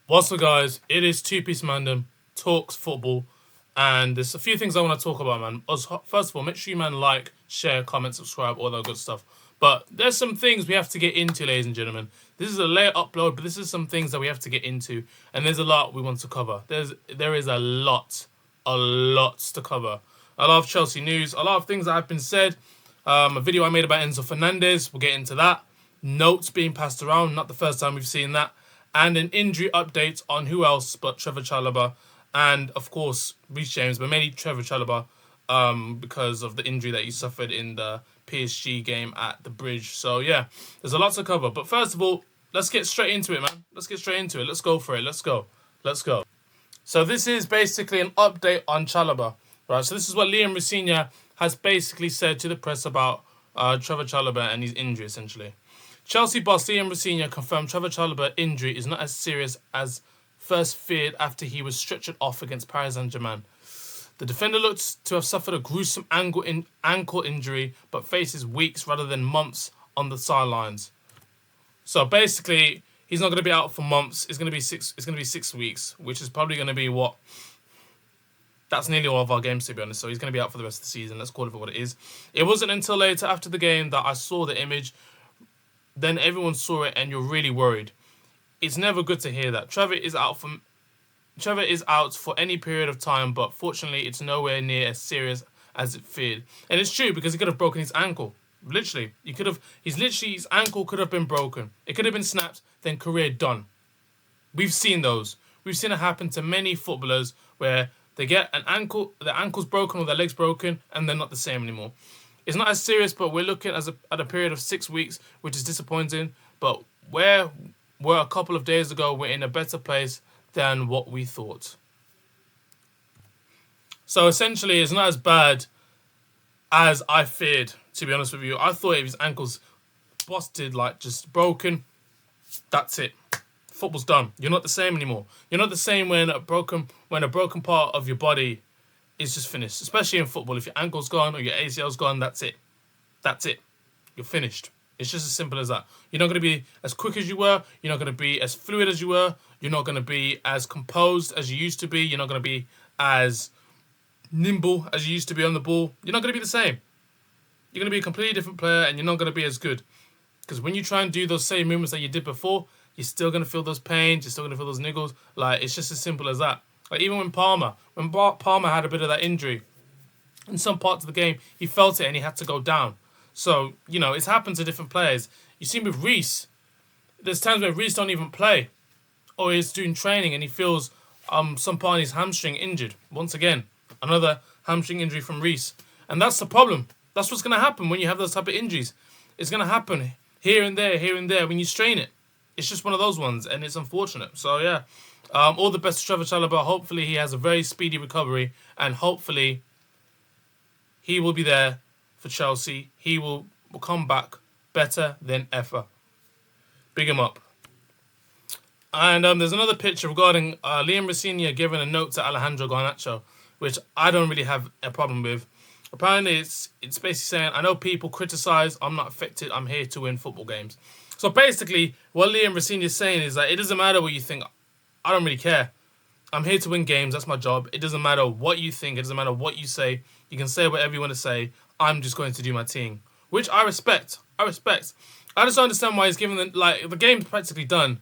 What's up, guys? It is Two Piece Mandem talks football, and there's a few things I want to talk about, man. First of all, make sure you man like, share, comment, subscribe, all that good stuff. But there's some things we have to get into, ladies and gentlemen. This is a late upload, but this is some things that we have to get into, and there's a lot we want to cover. There is a lot to cover. A lot of Chelsea news, a lot of things that have been said. A video I made about Enzo Fernandez, we'll get into that. Notes being passed around, not the first time we've seen that. And an injury update on who else but Trevor Chalobah, and of course Reece James, but mainly Trevor Chalobah, because of the injury that he suffered in the PSG game at the Bridge. So yeah, there's a lot to cover. But first of all, let's get straight into it, man. Let's get straight into it. Let's go for it. Let's go. Let's go. So this is basically an update on Chalobah, right? So this is what Liam Rosenior has basically said to the press about Trevor Chalobah and his injury, essentially. Chelsea boss Liam Rosenior confirmed Trevor Chalobah's injury is not as serious as first feared after he was stretchered off against Paris Saint-Germain. The defender looked to have suffered a gruesome ankle injury, but faces weeks rather than months on the sidelines. So basically, he's not going to be out for months. It's going to be 6 weeks, which is probably going to be what. That's nearly all of our games, to be honest. So he's going to be out for the rest of the season. Let's call it for what it is. It wasn't until later after the game that I saw the image. Then everyone saw it, and you're really worried. It's never good to hear that. Trevor is out for any period of time, but fortunately, it's nowhere near as serious as it feared. And it's true because he could have broken his ankle. Literally, his ankle could have been broken. It could have been snapped. Then career done. We've seen those. We've seen it happen to many footballers where they get their ankle's broken or their leg's broken, and they're not the same anymore. It's not as serious, but we're looking at a period of 6 weeks, which is disappointing. But where we're a couple of days ago, we're in a better place than what we thought. So essentially, it's not as bad as I feared, to be honest with you. I thought if his ankle's busted, like just broken, that's it. Football's done. You're not the same anymore. You're not the same when a broken part of your body is just finished, especially in football. If your ankle's gone or your ACL's gone, that's it. That's it. You're finished. It's just as simple as that. You're not going to be as quick as you were. You're not going to be as fluid as you were. You're not going to be as composed as you used to be. You're not going to be as nimble as you used to be on the ball. You're not going to be the same. You're going to be a completely different player, and you're not going to be as good. Because when you try and do those same movements that you did before, you're still going to feel those pains. You're still going to feel those niggles. Like, it's just as simple as that. Like, even when Palmer had a bit of that injury, in some parts of the game, he felt it and he had to go down. So, it's happened to different players. You see with Reece, there's times where Reece don't even play, or he's doing training and he feels some part of his hamstring injured. Once again, another hamstring injury from Reece. And that's the problem. That's what's going to happen when you have those type of injuries. It's going to happen here and there when you strain it. It's just one of those ones, and it's unfortunate. So, yeah. All the best to Trevor Chalobah. Hopefully he has a very speedy recovery, and hopefully he will be there for Chelsea. He will come back better than ever. Big him up. And there's another picture regarding Liam Rosenior giving a note to Alejandro Garnacho, which I don't really have a problem with. Apparently it's basically saying, I know people criticise, I'm not affected, I'm here to win football games. So basically what Liam Rosenior is saying is that it doesn't matter what you think. I don't really care. I'm here to win games. That's my job. It doesn't matter what you think. It doesn't matter what you say. You can say whatever you want to say. I'm just going to do my thing, which I respect. I just don't understand why he's giving them, the game's practically done.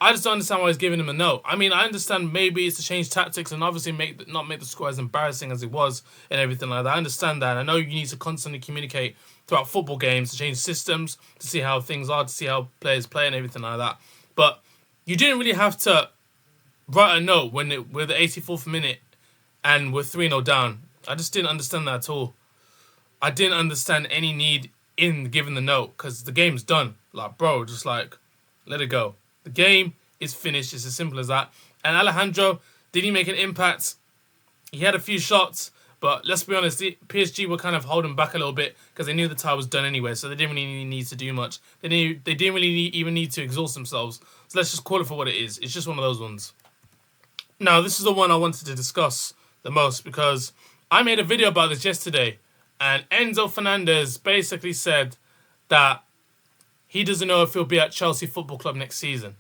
I just don't understand why he's giving him a no. I mean, I understand maybe it's to change tactics and obviously not make the score as embarrassing as it was and everything like that. I understand that. I know you need to constantly communicate throughout football games to change systems, to see how things are, to see how players play and everything like that. But you didn't really have to write a note when we're the 84th minute and we're 3-0 down. I just didn't understand that at all. I didn't understand any need in giving the note because the game's done. Bro, just let it go. The game is finished. It's as simple as that. And Alejandro, did he make an impact? He had a few shots, but let's be honest, the PSG were kind of holding back a little bit because they knew the tie was done anyway, so they didn't really need to do much. They didn't really even need to exhaust themselves. So let's just call it for what it is. It's just one of those ones. Now, this is the one I wanted to discuss the most because I made a video about this yesterday, and Enzo Fernandez basically said that he doesn't know if he'll be at Chelsea Football Club next season.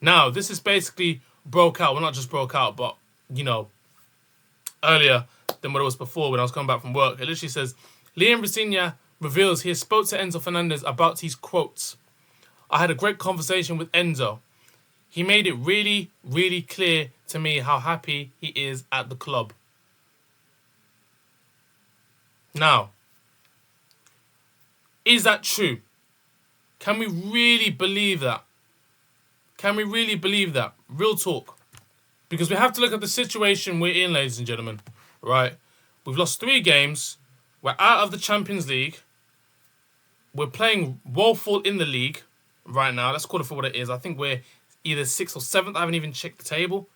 Now, this is basically broke out. Well, not just broke out, but, you know, earlier than what it was before when I was coming back from work. It literally says, Liam Rosenior reveals he has spoke to Enzo Fernandez about his quotes. I had a great conversation with Enzo. He made it really, really clear to me how happy he is at the club. Now, is that true? Can we really believe that? Can we really believe that? Real talk. Because we have to look at the situation we're in, ladies and gentlemen. Right? We've lost 3 games. We're out of the Champions League. We're playing woeful in the league right now. Let's call it for what it is. I think we're either 6th or 7th. I haven't even checked the table.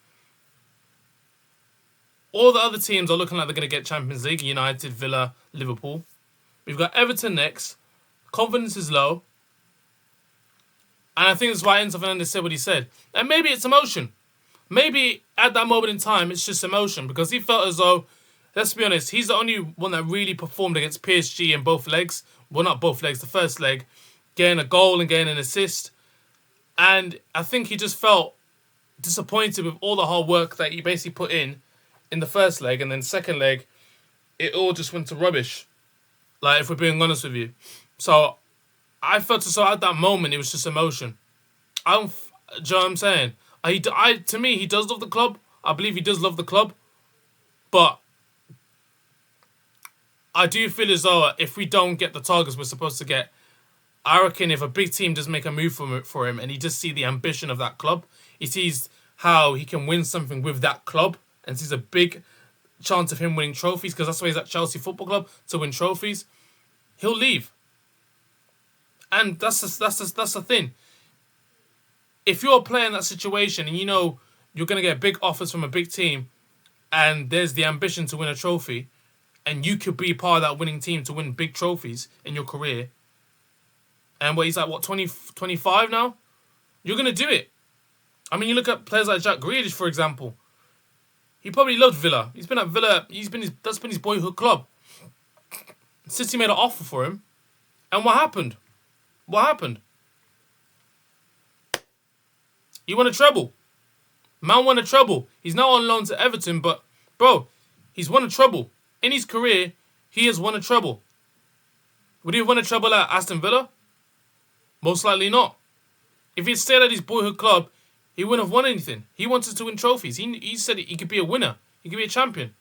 All the other teams are looking like they're going to get Champions League. United, Villa, Liverpool. We've got Everton next. Confidence is low. And I think that's why Enzo Fernandez said what he said. And maybe it's emotion. Maybe at that moment in time, it's just emotion. Because he felt as though, let's be honest, he's the only one that really performed against PSG in both legs. Well, not both legs, the first leg. Getting a goal and getting an assist. And I think he just felt disappointed with all the hard work that he basically put in the first leg. And then second leg, it all just went to rubbish. Like, if we're being honest with you. So, I felt as though at that moment, it was just emotion. Do you know what I'm saying? To me, he does love the club. I believe he does love the club. But I do feel as though if we don't get the targets we're supposed to get, I reckon if a big team does make a move for him and he just see the ambition of that club, he sees how he can win something with that club and sees a big chance of him winning trophies, because that's why he's at Chelsea Football Club, to win trophies, he'll leave. And that's the thing. If you're a player in that situation and you know you're going to get big offers from a big team and there's the ambition to win a trophy and you could be part of that winning team to win big trophies in your career, and he's like, 25 now? You're going to do it. I mean, you look at players like Jack Grealish, for example. He probably loved Villa. He's been at Villa. That's been his boyhood club. City made an offer for him. And what happened? What happened? He won a treble. Man won a treble. He's now on loan to Everton, but, bro, he's won a treble. In his career, he has won a treble. Would he have won a treble at Aston Villa? Most likely not. If he'd stayed at his boyhood club, he wouldn't have won anything. He wanted to win trophies. He said he could be a winner. He could be a champion.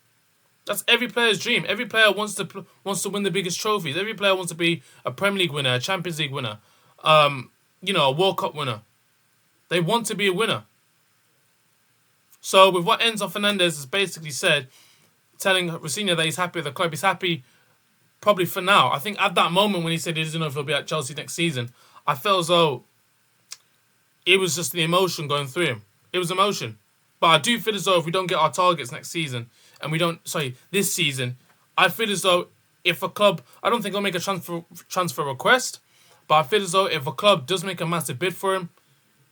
That's every player's dream. Every player wants to win the biggest trophies. Every player wants to be a Premier League winner, a Champions League winner, a World Cup winner. They want to be a winner. So with what Enzo Fernandez has basically said, telling Rosenior that he's happy with the club, he's happy probably for now. I think at that moment when he said he doesn't know if he'll be at Chelsea next season, I felt as though it was just the emotion going through him. It was emotion. But I do feel as though if we don't get our targets next season, and this season, I feel as though if a club, I don't think they'll make a transfer request, but I feel as though if a club does make a massive bid for him,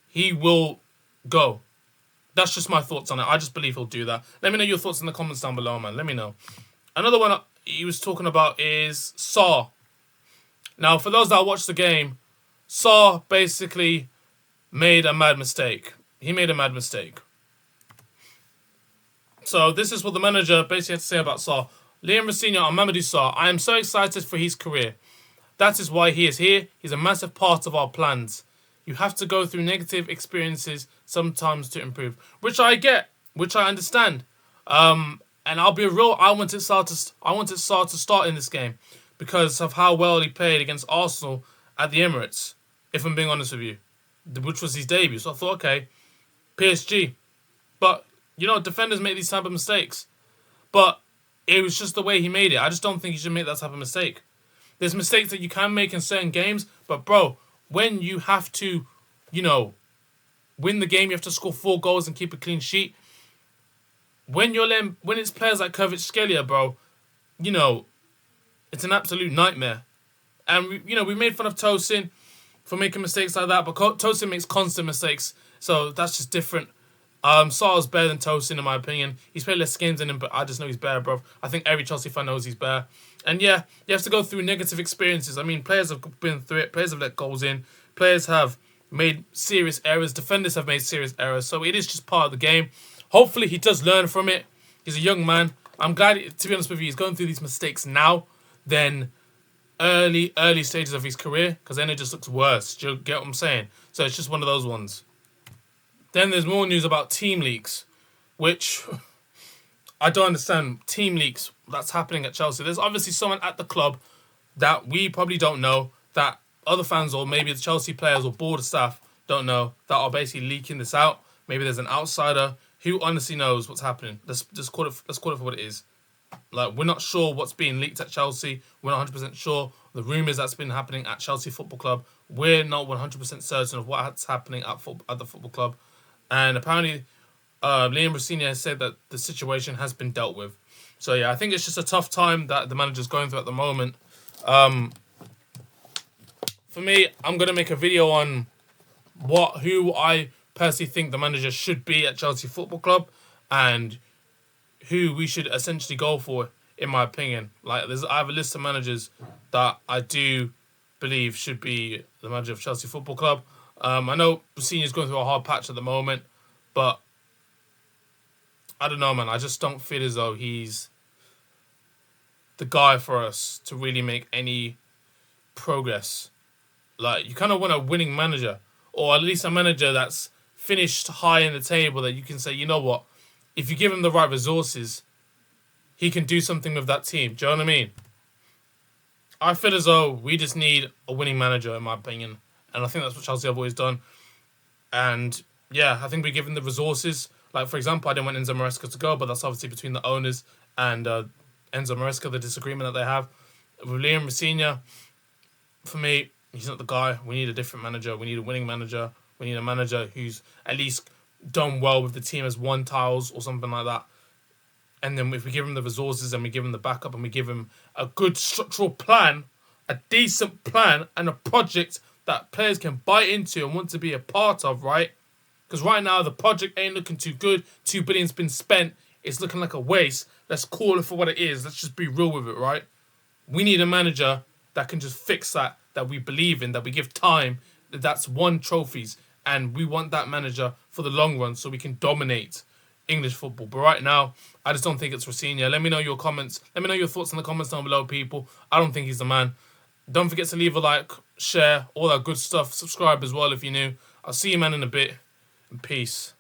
he will go. That's just my thoughts on it. I just believe he'll do that. Let me know your thoughts in the comments down below, man. Let me know. Another one he was talking about is Saw. Now, for those that watched the game, Saw basically made a mad mistake. He made a mad mistake. So this is what the manager basically had to say about Saw. Liam Rosenior and Mamadou Sarr, I am so excited for his career. That is why he is here. He's a massive part of our plans. You have to go through negative experiences sometimes to improve. Which I get. Which I understand. And I'll be real, I wanted Sarr to start in this game because of how well he played against Arsenal at the Emirates, if I'm being honest with you, which was his debut. So I thought, okay, PSG. But, defenders make these type of mistakes. But it was just the way he made it. I just don't think you should make that type of mistake. There's mistakes that you can make in certain games, but, bro, when you have to, win the game, you have to score 4 goals and keep a clean sheet. When it's players like Kvaratskhelia, bro, it's an absolute nightmare. And, we made fun of Tosin for making mistakes like that, but Tosin makes constant mistakes, so that's just different. Sarr's better than Tosin, in my opinion. He's played less games than him, but I just know he's better, bro. I think every Chelsea fan knows he's better. And yeah, you have to go through negative experiences. I mean, players have been through it. Players have let goals in. Players have, made serious errors. Defenders have made serious errors. So it is just part of the game. Hopefully he does learn from it. He's a young man. I'm glad, to be honest with you, he's going through these mistakes now than early stages of his career, because then it just looks worse. Do you get what I'm saying? So it's just one of those ones. Then there's more news about team leaks, which I don't understand. Team leaks that's happening at Chelsea. There's obviously someone at the club that we probably don't know, that other fans or maybe the Chelsea players or board staff don't know, that are basically leaking this out. Maybe there's an outsider who honestly knows what's happening. Let's call it for what it is. Like, we're not sure what's being leaked at Chelsea. We're not 100% sure the rumours that's been happening at Chelsea Football Club. We're not 100% certain of what's happening at the football club. And apparently, Liam Rossini has said that the situation has been dealt with. So yeah, I think it's just a tough time that the manager's going through at the moment. For me, I'm gonna make a video on who I personally think the manager should be at Chelsea Football Club, and who we should essentially go for, in my opinion. Like, I have a list of managers that I do believe should be the manager of Chelsea Football Club. I know Rossini's going through a hard patch at the moment, but I don't know, man. I just don't feel as though he's the guy for us to really make any progress. Like, you kind of want a winning manager, or at least a manager that's finished high in the table, that you can say, you know what, if you give him the right resources, he can do something with that team. Do you know what I mean? I feel as though we just need a winning manager, in my opinion. And I think that's what Chelsea have always done. And yeah, I think we give him the resources. Like, for example, I didn't want Enzo Maresca to go, but that's obviously between the owners and Enzo Maresca, the disagreement that they have. With Liam Rossini, for me, he's not the guy. We need a different manager. We need a winning manager. We need a manager who's at least done well with the team, as won titles or something like that. And then if we give him the resources and we give him the backup and we give him a good structural plan, a decent plan, and a project that players can buy into and want to be a part of, right? Because right now the project ain't looking too good. $2 billion's been spent. It's looking like a waste. Let's call it for what it is. Let's just be real with it, right? We need a manager that can just fix that we believe in, that we give time, that's won trophies. And we want that manager for the long run so we can dominate English football. But right now, I just don't think it's Rossini. Let me know your comments. Let me know your thoughts in the comments down below, people. I don't think he's the man. Don't forget to leave a like, share, all that good stuff. Subscribe as well if you're new. I'll see you, man, in a bit. And peace.